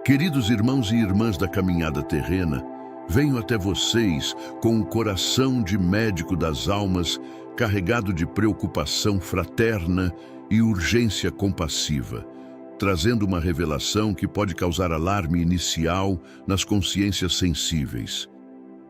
Queridos irmãos e irmãs da caminhada terrena, venho até vocês com o coração de médico das almas, carregado de preocupação fraterna e urgência compassiva, trazendo uma revelação que pode causar alarme inicial nas consciências sensíveis,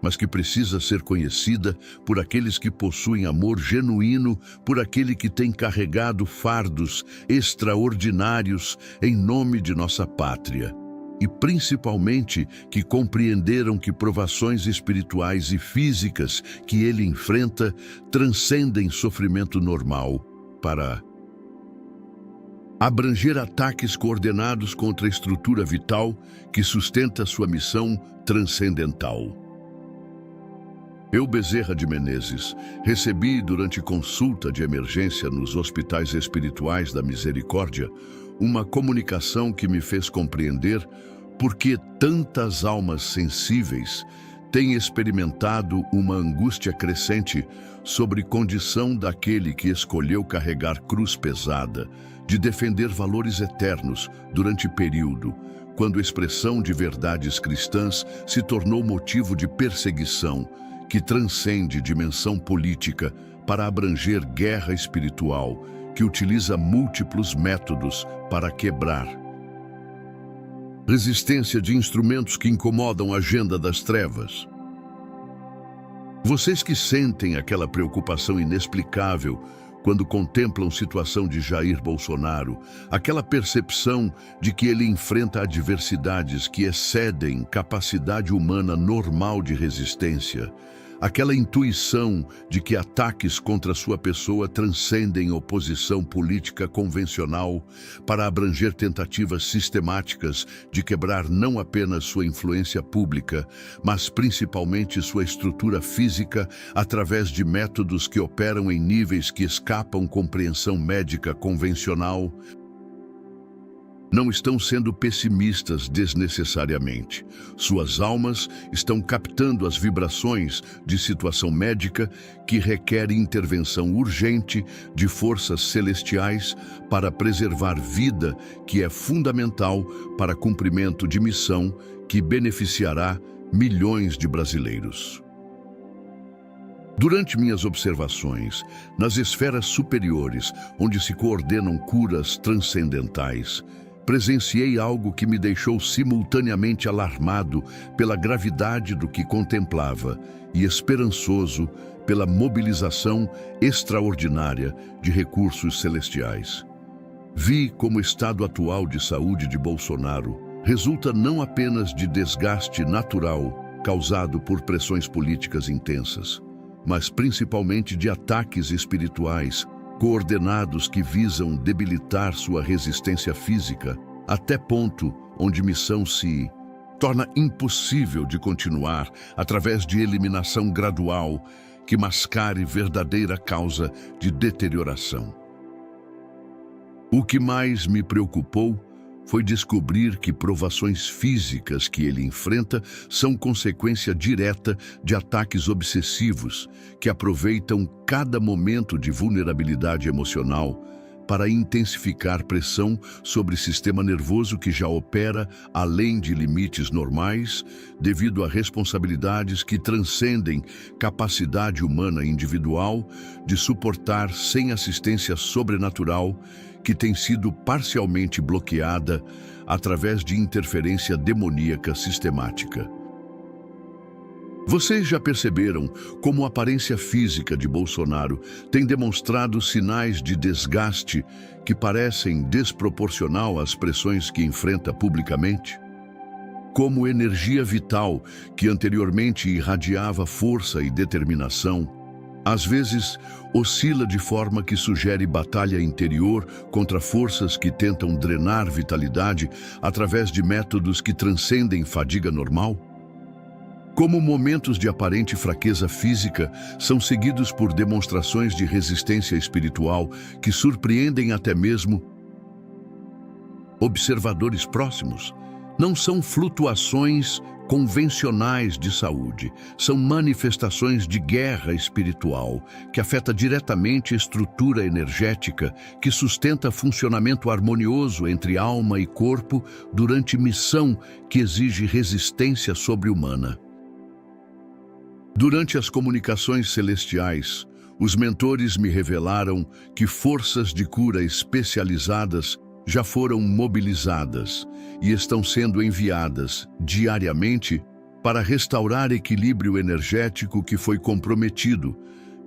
mas que precisa ser conhecida por aqueles que possuem amor genuíno, por aquele que tem carregado fardos extraordinários em nome de nossa pátria. E principalmente que compreenderam que provações espirituais e físicas que ele enfrenta transcendem sofrimento normal para abranger ataques coordenados contra a estrutura vital que sustenta sua missão transcendental. Eu, Bezerra de Menezes, recebi durante consulta de emergência nos hospitais espirituais da Misericórdia uma comunicação que me fez compreender por que tantas almas sensíveis têm experimentado uma angústia crescente sobre condição daquele que escolheu carregar cruz pesada, de defender valores eternos durante período, quando a expressão de verdades cristãs se tornou motivo de perseguição, que transcende dimensão política para abranger guerra espiritual, que utiliza múltiplos métodos para quebrar. Resistência de instrumentos que incomodam a agenda das trevas. Vocês que sentem aquela preocupação inexplicável quando contemplam a situação de Jair Bolsonaro, aquela percepção de que ele enfrenta adversidades que excedem capacidade humana normal de resistência, aquela intuição de que ataques contra sua pessoa transcendem oposição política convencional para abranger tentativas sistemáticas de quebrar não apenas sua influência pública, mas principalmente sua estrutura física através de métodos que operam em níveis que escapam compreensão médica convencional. Não estão sendo pessimistas desnecessariamente. Suas almas estão captando as vibrações de situação médica que requer intervenção urgente de forças celestiais para preservar vida, que é fundamental para cumprimento de missão que beneficiará milhões de brasileiros. Durante minhas observações, nas esferas superiores, onde se coordenam curas transcendentais, presenciei algo que me deixou simultaneamente alarmado pela gravidade do que contemplava e esperançoso pela mobilização extraordinária de recursos celestiais. Vi como o estado atual de saúde de Bolsonaro resulta não apenas de desgaste natural causado por pressões políticas intensas, mas principalmente de ataques espirituais coordenados que visam debilitar sua resistência física, até ponto onde missão se torna impossível de continuar através de eliminação gradual que mascare verdadeira causa de deterioração. O que mais me preocupou foi descobrir que provações físicas que ele enfrenta são consequência direta de ataques obsessivos que aproveitam cada momento de vulnerabilidade emocional para intensificar pressão sobre o sistema nervoso que já opera além de limites normais, devido a responsabilidades que transcendem capacidade humana individual de suportar sem assistência sobrenatural, que tem sido parcialmente bloqueada através de interferência demoníaca sistemática. Vocês já perceberam como a aparência física de Bolsonaro tem demonstrado sinais de desgaste que parecem desproporcional às pressões que enfrenta publicamente? Como energia vital que anteriormente irradiava força e determinação, às vezes oscila de forma que sugere batalha interior contra forças que tentam drenar vitalidade através de métodos que transcendem fadiga normal? Como momentos de aparente fraqueza física são seguidos por demonstrações de resistência espiritual que surpreendem até mesmo observadores próximos, Não são flutuações convencionais de saúde, são manifestações de guerra espiritual que afeta diretamente a estrutura energética que sustenta funcionamento harmonioso entre alma e corpo durante missão que exige resistência sobre-humana. Durante as comunicações celestiais, os mentores me revelaram que forças de cura especializadas já foram mobilizadas e estão sendo enviadas diariamente para restaurar equilíbrio energético que foi comprometido,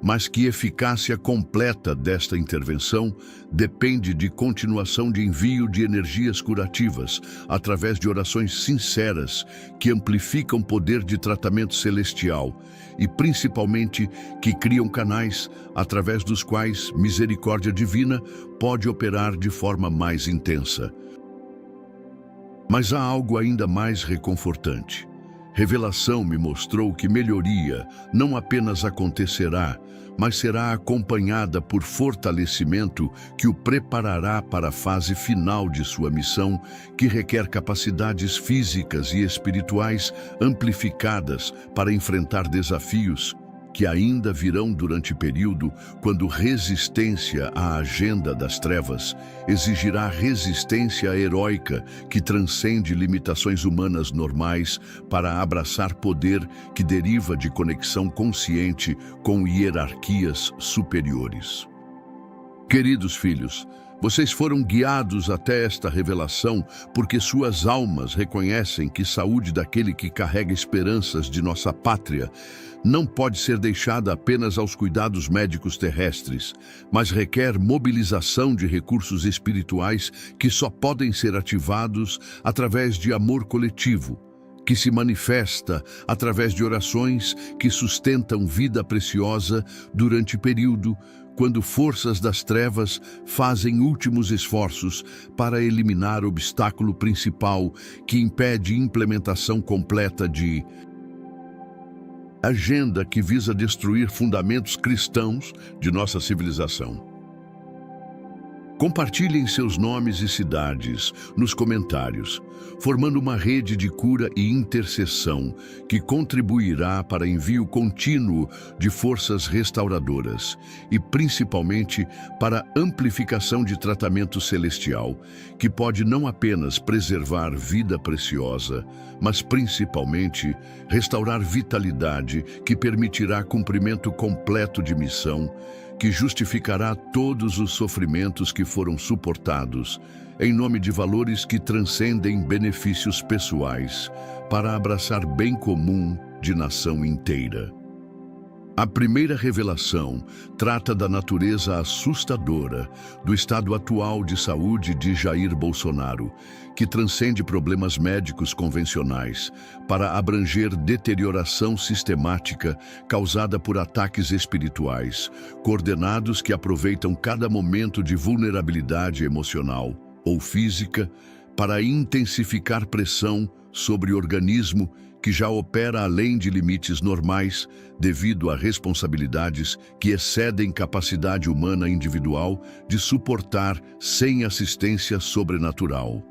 mas que eficácia completa desta intervenção depende de continuação de envio de energias curativas através de orações sinceras que amplificam o poder de tratamento celestial e, principalmente, que criam canais através dos quais misericórdia divina pode operar de forma mais intensa. Mas há algo ainda mais reconfortante. Revelação me mostrou que melhoria não apenas acontecerá, mas será acompanhada por fortalecimento que o preparará para a fase final de sua missão, que requer capacidades físicas e espirituais amplificadas para enfrentar desafios que ainda virão durante o período quando resistência à agenda das trevas exigirá resistência heróica que transcende limitações humanas normais para abraçar poder que deriva de conexão consciente com hierarquias superiores. Queridos filhos, vocês foram guiados até esta revelação porque suas almas reconhecem que saúde daquele que carrega esperanças de nossa pátria não pode ser deixada apenas aos cuidados médicos terrestres, mas requer mobilização de recursos espirituais que só podem ser ativados através de amor coletivo, que se manifesta através de orações que sustentam vida preciosa durante o período quando forças das trevas fazem últimos esforços para eliminar o obstáculo principal que impede a implementação completa de agenda que visa destruir fundamentos cristãos de nossa civilização. Compartilhem seus nomes e cidades nos comentários, formando uma rede de cura e intercessão que contribuirá para envio contínuo de forças restauradoras e, principalmente, para a amplificação de tratamento celestial, que pode não apenas preservar vida preciosa, mas, principalmente, restaurar vitalidade que permitirá cumprimento completo de missão, que justificará todos os sofrimentos que foram suportados, em nome de valores que transcendem benefícios pessoais, para abraçar bem comum de nação inteira. A primeira revelação trata da natureza assustadora do estado atual de saúde de Jair Bolsonaro, que transcende problemas médicos convencionais para abranger deterioração sistemática causada por ataques espirituais, coordenados que aproveitam cada momento de vulnerabilidade emocional ou física para intensificar pressão sobre o organismo que já opera além de limites normais devido a responsabilidades que excedem capacidade humana individual de suportar sem assistência sobrenatural.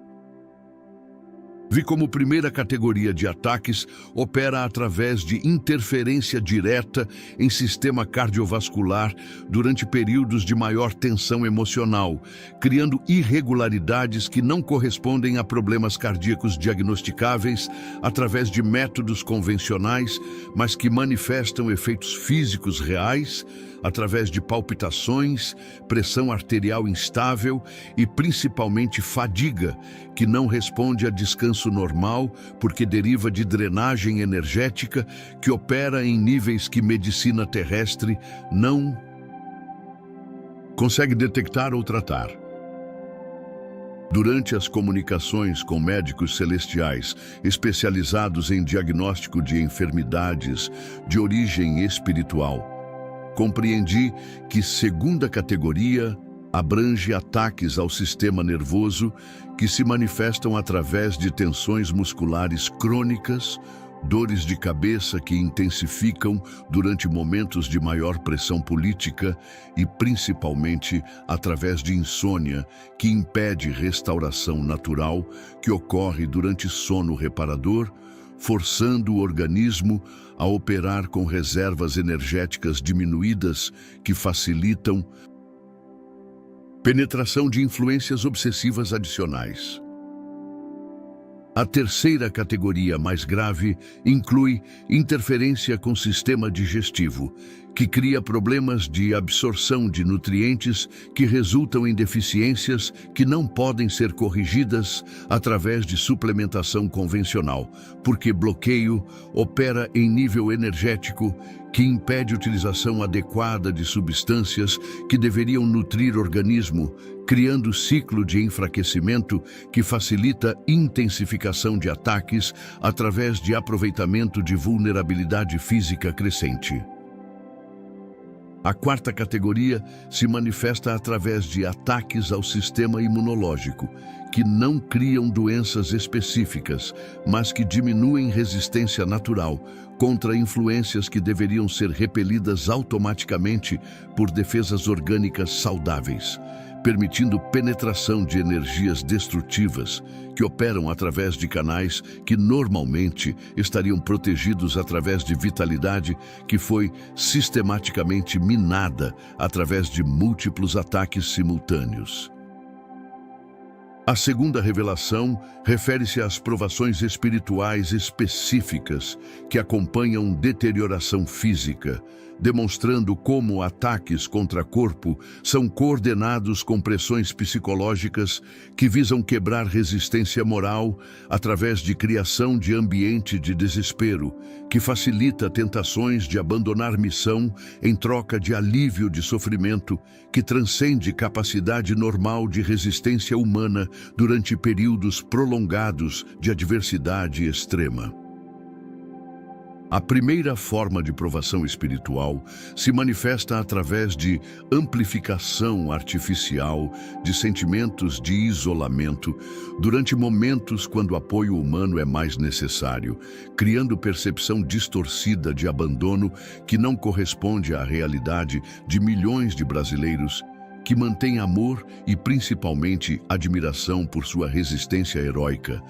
Vi como primeira categoria de ataques opera através de interferência direta em sistema cardiovascular durante períodos de maior tensão emocional, criando irregularidades que não correspondem a problemas cardíacos diagnosticáveis através de métodos convencionais, mas que manifestam efeitos físicos reais através de palpitações, pressão arterial instável e principalmente fadiga, que não responde a descanso normal porque deriva de drenagem energética que opera em níveis que medicina terrestre não consegue detectar ou tratar. Durante as comunicações com médicos celestiais especializados em diagnóstico de enfermidades de origem espiritual, compreendi que segunda categoria abrange ataques ao sistema nervoso que se manifestam através de tensões musculares crônicas dores de cabeça que intensificam durante momentos de maior pressão política e, principalmente, através de insônia, que impede restauração natural que ocorre durante sono reparador, forçando o organismo a operar com reservas energéticas diminuídas que facilitam penetração de influências obsessivas adicionais. A terceira categoria mais grave inclui interferência com o sistema digestivo, que cria problemas de absorção de nutrientes que resultam em deficiências que não podem ser corrigidas através de suplementação convencional, porque bloqueio opera em nível energético que impede a utilização adequada de substâncias que deveriam nutrir o organismo, criando ciclo de enfraquecimento que facilita intensificação de ataques através de aproveitamento de vulnerabilidade física crescente. A quarta categoria se manifesta através de ataques ao sistema imunológico, que não criam doenças específicas, mas que diminuem resistência natural contra influências que deveriam ser repelidas automaticamente por defesas orgânicas saudáveis, permitindo penetração de energias destrutivas que operam através de canais que normalmente estariam protegidos através de vitalidade que foi sistematicamente minada através de múltiplos ataques simultâneos. A segunda revelação refere-se às provações espirituais específicas que acompanham deterioração física, demonstrando como ataques contra o corpo são coordenados com pressões psicológicas que visam quebrar resistência moral através de criação de ambiente de desespero, que facilita tentações de abandonar missão em troca de alívio de sofrimento que transcende capacidade normal de resistência humana durante períodos prolongados de adversidade extrema. A primeira forma de provação espiritual se manifesta através de amplificação artificial de sentimentos de isolamento durante momentos quando o apoio humano é mais necessário, criando percepção distorcida de abandono que não corresponde à realidade de milhões de brasileiros que mantêm amor e principalmente admiração por sua resistência heróica,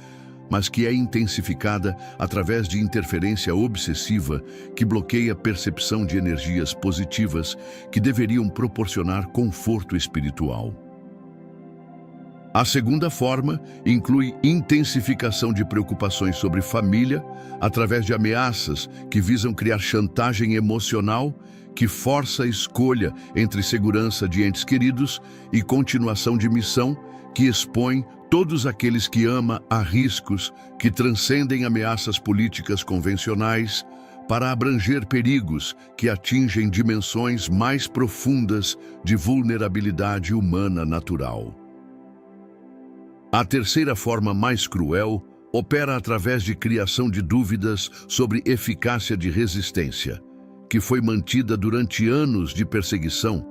mas que é intensificada através de interferência obsessiva que bloqueia a percepção de energias positivas que deveriam proporcionar conforto espiritual. A segunda forma inclui intensificação de preocupações sobre família através de ameaças que visam criar chantagem emocional que força a escolha entre segurança de entes queridos e continuação de missão que expõe todos aqueles que ama a riscos que transcendem ameaças políticas convencionais para abranger perigos que atingem dimensões mais profundas de vulnerabilidade humana natural. A terceira forma mais cruel opera através de criação de dúvidas sobre eficácia de resistência, que foi mantida durante anos de perseguição,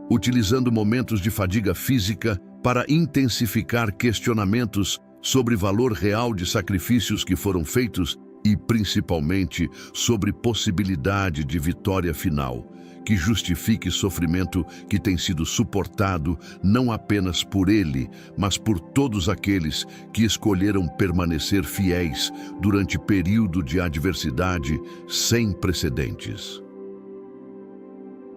utilizando momentos de fadiga física para intensificar questionamentos sobre valor real de sacrifícios que foram feitos e, principalmente, sobre possibilidade de vitória final, que justifique sofrimento que tem sido suportado não apenas por ele, mas por todos aqueles que escolheram permanecer fiéis durante período de adversidade sem precedentes.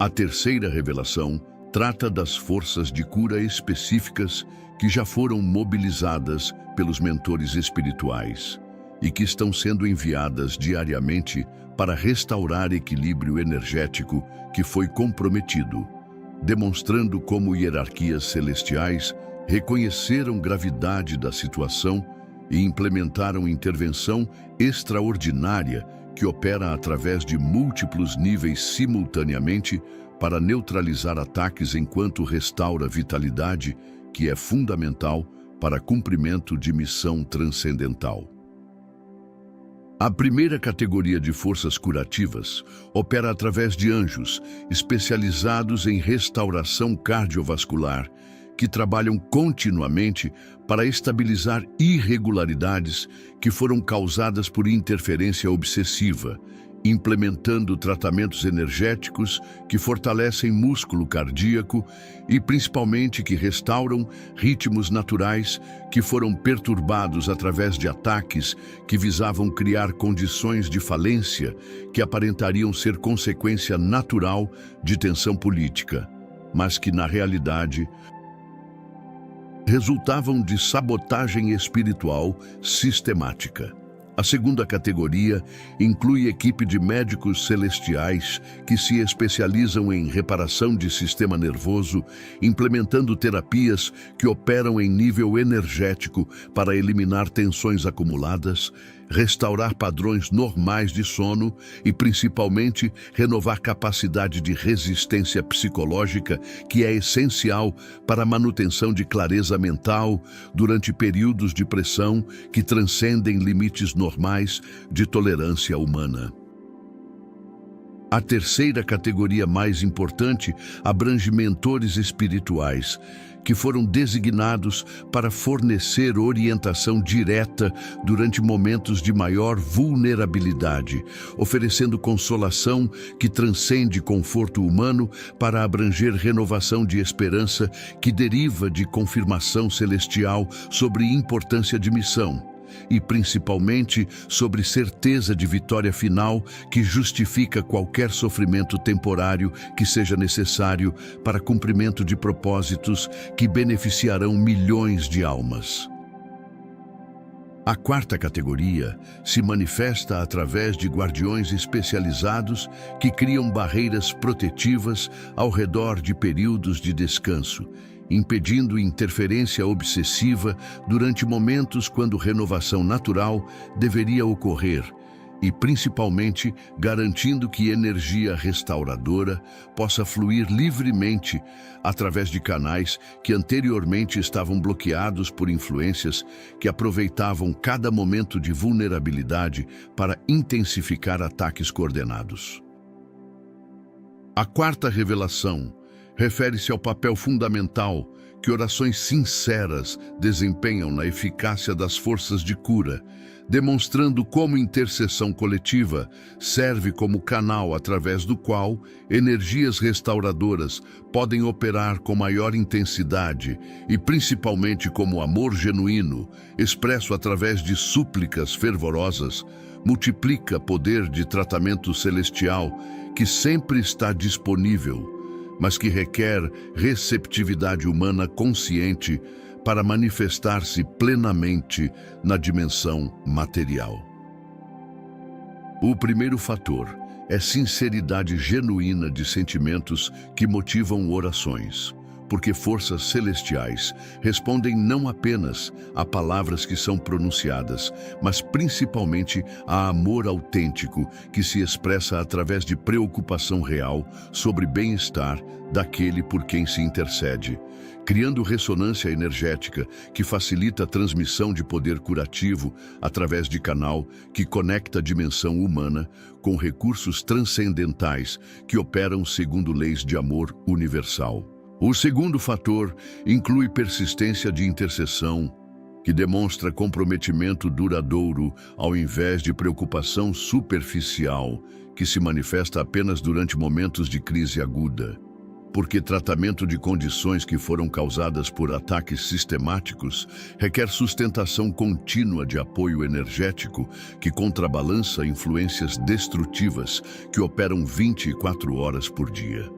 A terceira revelação trata das forças de cura específicas que já foram mobilizadas pelos mentores espirituais e que estão sendo enviadas diariamente para restaurar equilíbrio energético que foi comprometido, demonstrando como hierarquias celestiais reconheceram gravidade da situação e implementaram intervenção extraordinária que opera através de múltiplos níveis simultaneamente para neutralizar ataques enquanto restaura vitalidade, que é fundamental para cumprimento de missão transcendental. A primeira categoria de forças curativas opera através de anjos, especializados em restauração cardiovascular, que trabalham continuamente para estabilizar irregularidades que foram causadas por interferência obsessiva, implementando tratamentos energéticos que fortalecem músculo cardíaco e principalmente que restauram ritmos naturais que foram perturbados através de ataques que visavam criar condições de falência que aparentariam ser consequência natural de tensão política, mas que na realidade resultavam de sabotagem espiritual sistemática. A segunda categoria inclui equipe de médicos celestiais que se especializam em reparação de sistema nervoso, implementando terapias que operam em nível energético para eliminar tensões acumuladas, restaurar padrões normais de sono e, principalmente, renovar capacidade de resistência psicológica, que é essencial para a manutenção de clareza mental durante períodos de pressão que transcendem limites normais de tolerância humana. A terceira categoria mais importante abrange mentores espirituais, que foram designados para fornecer orientação direta durante momentos de maior vulnerabilidade, oferecendo consolação que transcende conforto humano para abranger renovação de esperança que deriva de confirmação celestial sobre importância de missão e, principalmente, sobre certeza de vitória final que justifica qualquer sofrimento temporário que seja necessário para cumprimento de propósitos que beneficiarão milhões de almas. A quarta categoria se manifesta através de guardiões especializados que criam barreiras protetivas ao redor de períodos de descanso, impedindo interferência obsessiva durante momentos quando renovação natural deveria ocorrer e, principalmente, garantindo que energia restauradora possa fluir livremente através de canais que anteriormente estavam bloqueados por influências que aproveitavam cada momento de vulnerabilidade para intensificar ataques coordenados. A quarta revelação refere-se ao papel fundamental que orações sinceras desempenham na eficácia das forças de cura, demonstrando como intercessão coletiva serve como canal através do qual energias restauradoras podem operar com maior intensidade e principalmente como amor genuíno, expresso através de súplicas fervorosas, multiplica poder de tratamento celestial que sempre está disponível, mas que requer receptividade humana consciente para manifestar-se plenamente na dimensão material. O primeiro fator é sinceridade genuína de sentimentos que motivam orações, porque forças celestiais respondem não apenas a palavras que são pronunciadas, mas principalmente a amor autêntico que se expressa através de preocupação real sobre bem-estar daquele por quem se intercede, criando ressonância energética que facilita a transmissão de poder curativo através de canal que conecta a dimensão humana com recursos transcendentais que operam segundo leis de amor universal. O segundo fator inclui persistência de intercessão, que demonstra comprometimento duradouro ao invés de preocupação superficial, que se manifesta apenas durante momentos de crise aguda. Porque tratamento de condições que foram causadas por ataques sistemáticos requer sustentação contínua de apoio energético que contrabalança influências destrutivas que operam 24 horas por dia.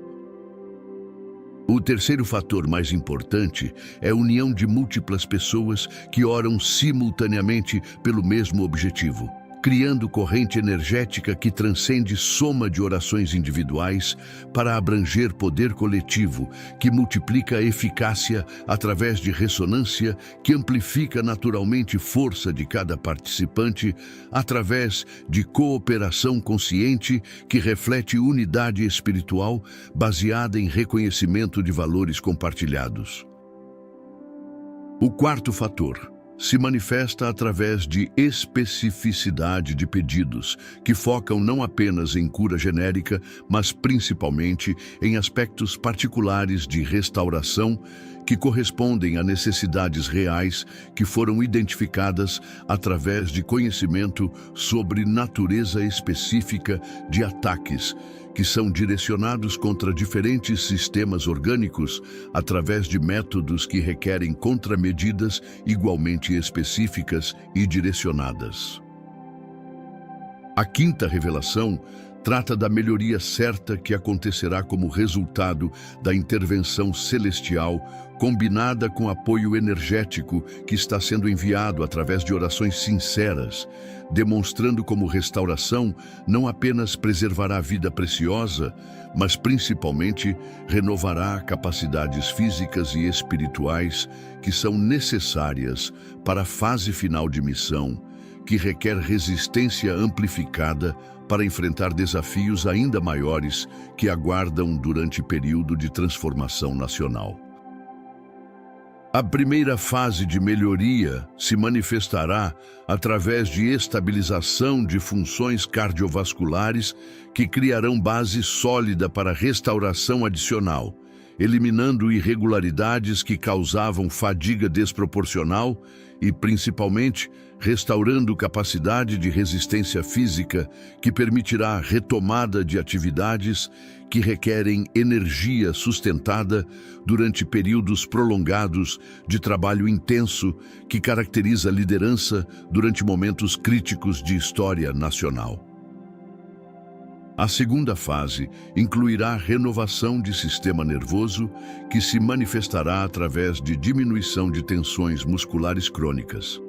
O terceiro fator mais importante é a união de múltiplas pessoas que oram simultaneamente pelo mesmo objetivo, criando corrente energética que transcende soma de orações individuais para abranger poder coletivo, que multiplica a eficácia através de ressonância, que amplifica naturalmente força de cada participante, através de cooperação consciente que reflete unidade espiritual baseada em reconhecimento de valores compartilhados. O quarto fator se manifesta através de especificidade de pedidos, que focam não apenas em cura genérica, mas principalmente em aspectos particulares de restauração que correspondem a necessidades reais que foram identificadas através de conhecimento sobre natureza específica de ataques, que são direcionados contra diferentes sistemas orgânicos através de métodos que requerem contramedidas igualmente específicas e direcionadas. A quinta revelação trata da melhoria certa que acontecerá como resultado da intervenção celestial combinada com apoio energético que está sendo enviado através de orações sinceras, demonstrando como restauração não apenas preservará a vida preciosa, mas principalmente renovará capacidades físicas e espirituais que são necessárias para a fase final de missão, que requer resistência amplificada para enfrentar desafios ainda maiores que aguardam durante o período de transformação nacional. A primeira fase de melhoria se manifestará através de estabilização de funções cardiovasculares que criarão base sólida para restauração adicional, eliminando irregularidades que causavam fadiga desproporcional e, principalmente, restaurando capacidade de resistência física que permitirá a retomada de atividades que requerem energia sustentada durante períodos prolongados de trabalho intenso que caracteriza a liderança durante momentos críticos de história nacional. A segunda fase incluirá a renovação de sistema nervoso que se manifestará através de diminuição de tensões musculares crônicas,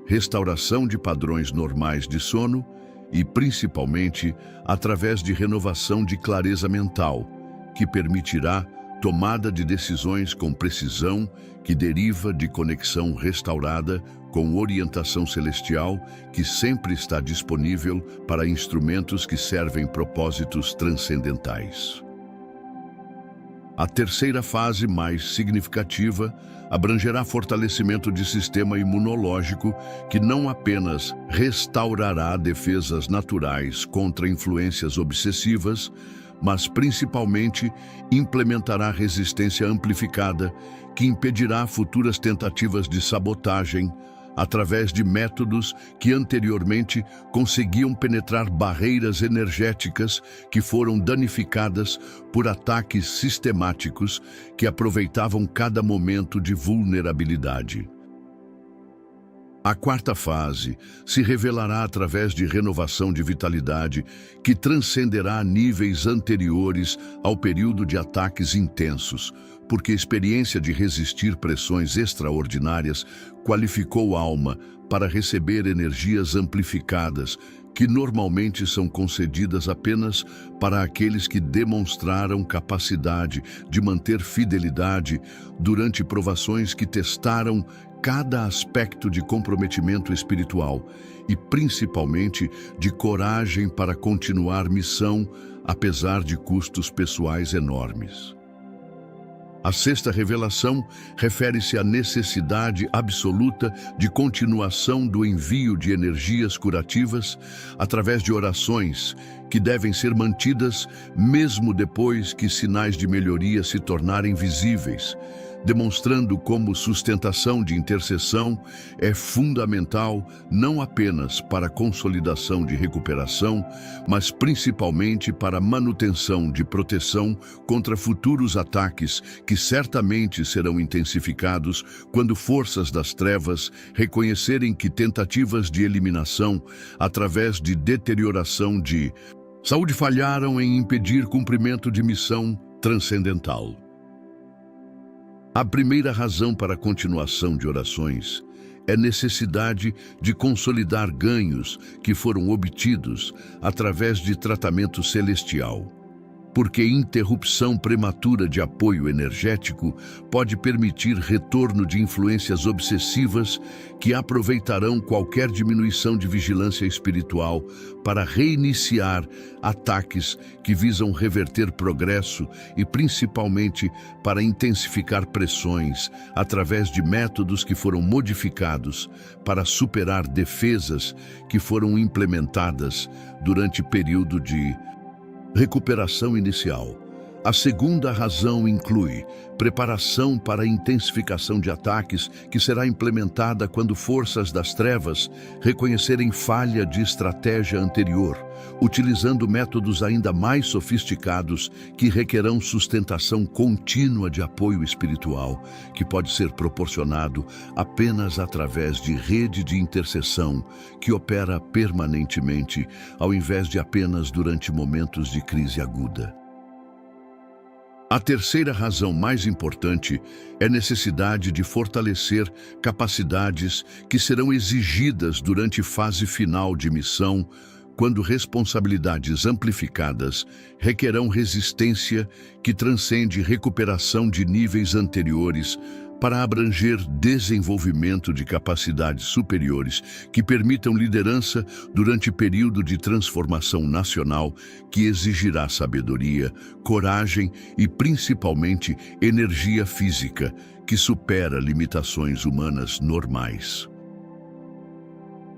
restauração de padrões normais de sono e, principalmente, através de renovação de clareza mental, que permitirá tomada de decisões com precisão que deriva de conexão restaurada com orientação celestial que sempre está disponível para instrumentos que servem propósitos transcendentais. A terceira fase, mais significativa, abrangerá fortalecimento de sistema imunológico que não apenas restaurará defesas naturais contra influências obsessivas, mas principalmente implementará resistência amplificada que impedirá futuras tentativas de sabotagem através de métodos que anteriormente conseguiam penetrar barreiras energéticas que foram danificadas por ataques sistemáticos que aproveitavam cada momento de vulnerabilidade. A quarta fase se revelará através de renovação de vitalidade que transcenderá níveis anteriores ao período de ataques intensos, porque a experiência de resistir pressões extraordinárias qualificou a alma para receber energias amplificadas que normalmente são concedidas apenas para aqueles que demonstraram capacidade de manter fidelidade durante provações que testaram cada aspecto de comprometimento espiritual e, principalmente, de coragem para continuar missão, apesar de custos pessoais enormes. A sexta revelação refere-se à necessidade absoluta de continuação do envio de energias curativas através de orações que devem ser mantidas mesmo depois que sinais de melhoria se tornarem visíveis, demonstrando como sustentação de intercessão é fundamental não apenas para a consolidação de recuperação, mas principalmente para a manutenção de proteção contra futuros ataques que certamente serão intensificados quando forças das trevas reconhecerem que tentativas de eliminação através de deterioração de saúde falharam em impedir cumprimento de missão transcendental. A primeira razão para a continuação de orações é a necessidade de consolidar ganhos que foram obtidos através de tratamento celestial. porque interrupção prematura de apoio energético pode permitir retorno de influências obsessivas que aproveitarão qualquer diminuição de vigilância espiritual para reiniciar ataques que visam reverter progresso e principalmente para intensificar pressões através de métodos que foram modificados para superar defesas que foram implementadas durante período de recuperação inicial. A segunda razão inclui preparação para a intensificação de ataques que será implementada quando forças das trevas reconhecerem falha de estratégia anterior, utilizando métodos ainda mais sofisticados que requerão sustentação contínua de apoio espiritual, que pode ser proporcionado apenas através de rede de intercessão que opera permanentemente, ao invés de apenas durante momentos de crise aguda. A terceira razão mais importante é a necessidade de fortalecer capacidades que serão exigidas durante fase final de missão, quando responsabilidades amplificadas requerão resistência que transcende recuperação de níveis anteriores para abranger desenvolvimento de capacidades superiores que permitam liderança durante período de transformação nacional que exigirá sabedoria, coragem e principalmente energia física que supera limitações humanas normais.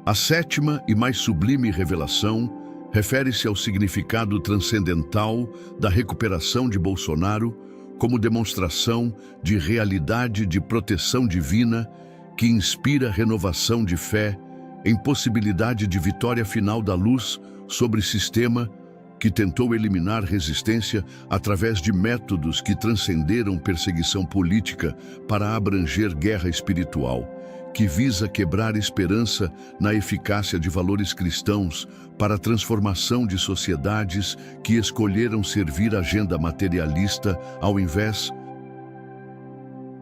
A sétima e mais sublime revelação refere-se ao significado transcendental da recuperação de Bolsonaro como demonstração de realidade de proteção divina que inspira renovação de fé em possibilidade de vitória final da luz sobre sistema que tentou eliminar resistência através de métodos que transcenderam perseguição política para abranger guerra espiritual, que visa quebrar esperança na eficácia de valores cristãos para a transformação de sociedades que escolheram servir a agenda materialista ao invés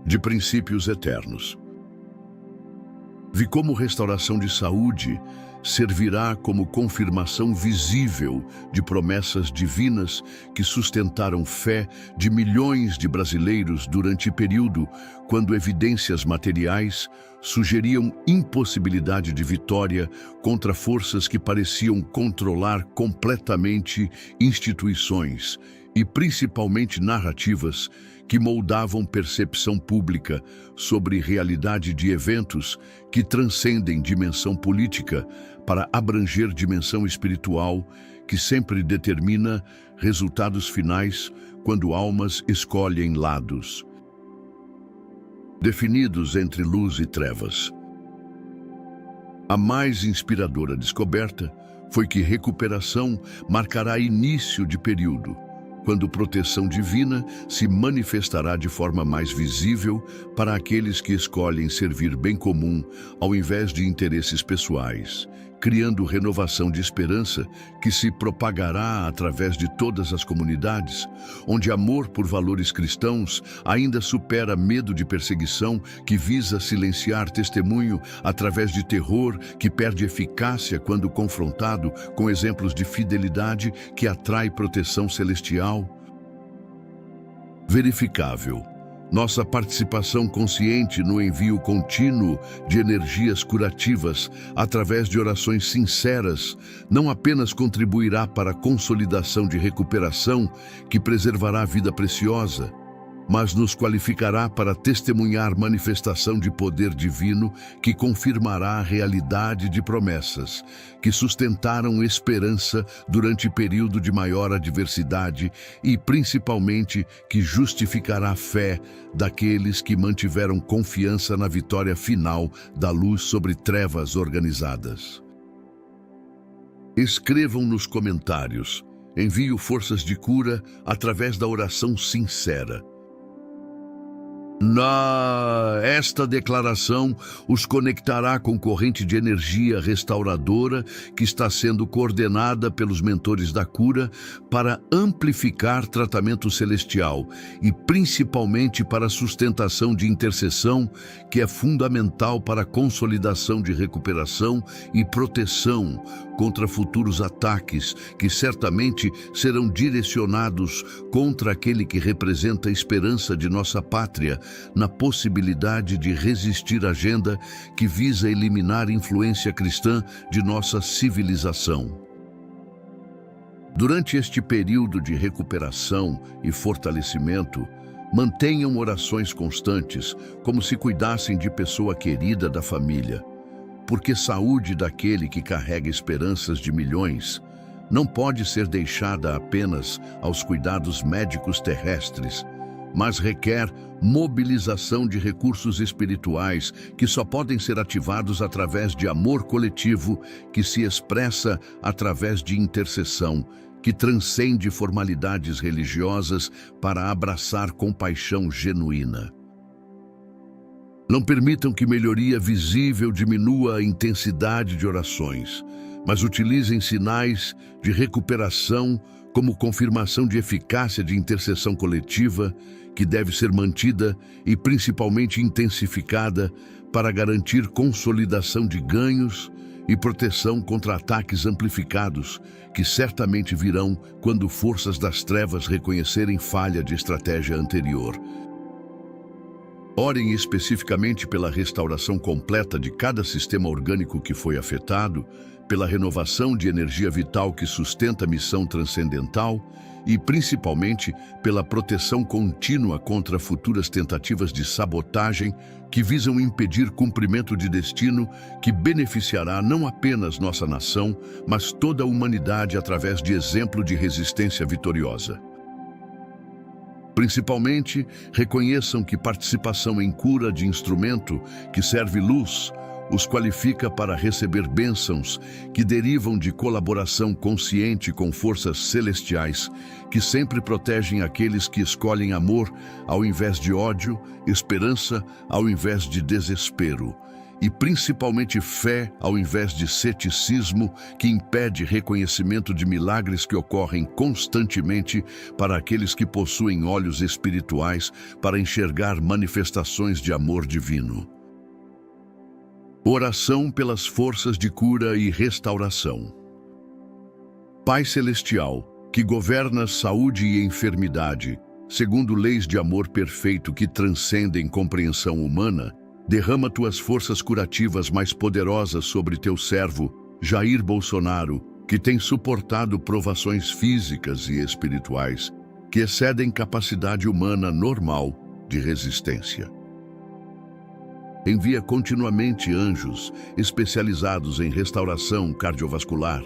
de princípios eternos. Vi como restauração de saúde servirá como confirmação visível de promessas divinas que sustentaram fé de milhões de brasileiros durante período quando evidências materiais sugeriam impossibilidade de vitória contra forças que pareciam controlar completamente instituições e principalmente narrativas que moldavam percepção pública sobre realidade de eventos que transcendem dimensão política para abranger dimensão espiritual, que sempre determina resultados finais quando almas escolhem lados definidos entre luz e trevas. A mais inspiradora descoberta foi que recuperação marcará início de período, quando proteção divina se manifestará de forma mais visível para aqueles que escolhem servir bem comum ao invés de interesses pessoais, criando renovação de esperança que se propagará através de todas as comunidades, onde amor por valores cristãos ainda supera medo de perseguição que visa silenciar testemunho através de terror que perde eficácia quando confrontado com exemplos de fidelidade que atrai proteção celestial. Verificável. Nossa participação consciente no envio contínuo de energias curativas através de orações sinceras não apenas contribuirá para a consolidação de recuperação que preservará a vida preciosa, mas nos qualificará para testemunhar manifestação de poder divino que confirmará a realidade de promessas que sustentaram esperança durante período de maior adversidade e, principalmente, que justificará a fé daqueles que mantiveram confiança na vitória final da luz sobre trevas organizadas. Escrevam nos comentários. Envio forças de cura através da oração sincera. Esta declaração os conectará com corrente de energia restauradora que está sendo coordenada pelos mentores da cura para amplificar tratamento celestial e principalmente para a sustentação de intercessão, que é fundamental para a consolidação de recuperação e proteção contra futuros ataques que certamente serão direcionados contra aquele que representa a esperança de nossa pátria, na possibilidade de resistir à agenda que visa eliminar a influência cristã de nossa civilização. Durante este período de recuperação e fortalecimento, mantenham orações constantes, como se cuidassem de pessoa querida da família, porque saúde daquele que carrega esperanças de milhões não pode ser deixada apenas aos cuidados médicos terrestres, mas requer mobilização de recursos espirituais que só podem ser ativados através de amor coletivo que se expressa através de intercessão, que transcende formalidades religiosas para abraçar compaixão genuína. Não permitam que melhoria visível diminua a intensidade de orações, mas utilizem sinais de recuperação como confirmação de eficácia de intercessão coletiva, que deve ser mantida e principalmente intensificada para garantir consolidação de ganhos e proteção contra ataques amplificados, que certamente virão quando forças das trevas reconhecerem falha de estratégia anterior. Orem especificamente pela restauração completa de cada sistema orgânico que foi afetado, pela renovação de energia vital que sustenta a missão transcendental e, principalmente, pela proteção contínua contra futuras tentativas de sabotagem que visam impedir cumprimento de destino que beneficiará não apenas nossa nação, mas toda a humanidade através de exemplo de resistência vitoriosa. Principalmente, reconheçam que participação em cura de instrumento que serve luz os qualifica para receber bênçãos que derivam de colaboração consciente com forças celestiais, que sempre protegem aqueles que escolhem amor ao invés de ódio, esperança ao invés de desespero, e principalmente fé ao invés de ceticismo, que impede reconhecimento de milagres que ocorrem constantemente para aqueles que possuem olhos espirituais para enxergar manifestações de amor divino. Oração pelas forças de cura e restauração. Pai Celestial, que governas saúde e enfermidade, segundo leis de amor perfeito que transcendem compreensão humana, derrama tuas forças curativas mais poderosas sobre teu servo, Jair Bolsonaro, que tem suportado provações físicas e espirituais que excedem capacidade humana normal de resistência. Envia continuamente anjos especializados em restauração cardiovascular,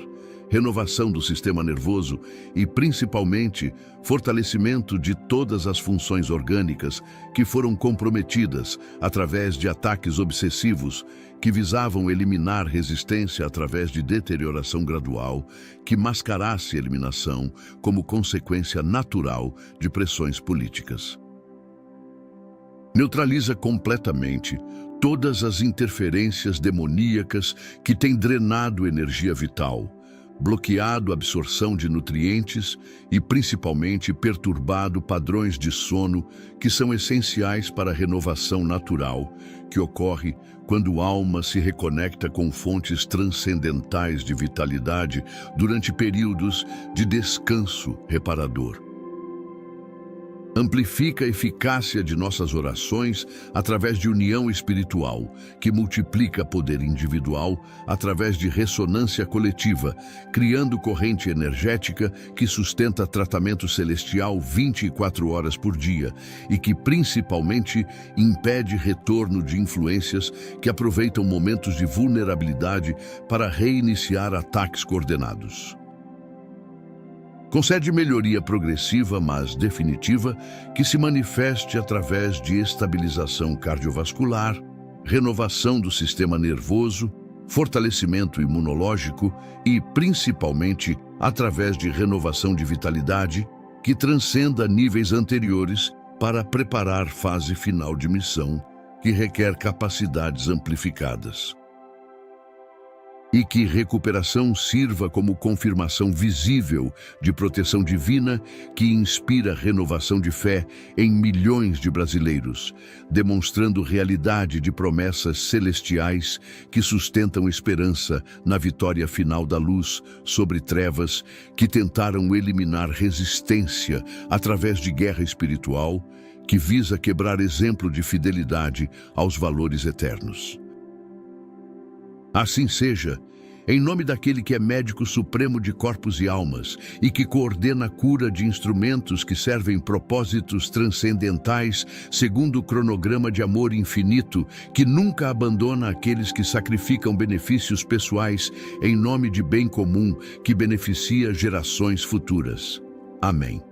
renovação do sistema nervoso e, principalmente, fortalecimento de todas as funções orgânicas que foram comprometidas através de ataques obsessivos que visavam eliminar resistência através de deterioração gradual que mascarasse a eliminação como consequência natural de pressões políticas. Neutraliza completamente todas as interferências demoníacas que têm drenado energia vital, bloqueado a absorção de nutrientes e, principalmente, perturbado padrões de sono que são essenciais para a renovação natural, que ocorre quando a alma se reconecta com fontes transcendentais de vitalidade durante períodos de descanso reparador. Amplifica a eficácia de nossas orações através de união espiritual, que multiplica poder individual através de ressonância coletiva, criando corrente energética que sustenta tratamento celestial 24 horas por dia e que, principalmente, impede retorno de influências que aproveitam momentos de vulnerabilidade para reiniciar ataques coordenados. Concede melhoria progressiva, mas definitiva, que se manifeste através de estabilização cardiovascular, renovação do sistema nervoso, fortalecimento imunológico e, principalmente, através de renovação de vitalidade, que transcenda níveis anteriores para preparar fase final de missão, que requer capacidades amplificadas. e que recuperação sirva como confirmação visível de proteção divina que inspira renovação de fé em milhões de brasileiros, demonstrando realidade de promessas celestiais que sustentam esperança na vitória final da luz sobre trevas que tentaram eliminar resistência através de guerra espiritual que visa quebrar exemplo de fidelidade aos valores eternos. Assim seja, em nome daquele que é médico supremo de corpos e almas e que coordena a cura de instrumentos que servem propósitos transcendentais segundo o cronograma de amor infinito, que nunca abandona aqueles que sacrificam benefícios pessoais em nome de bem comum que beneficia gerações futuras. Amém.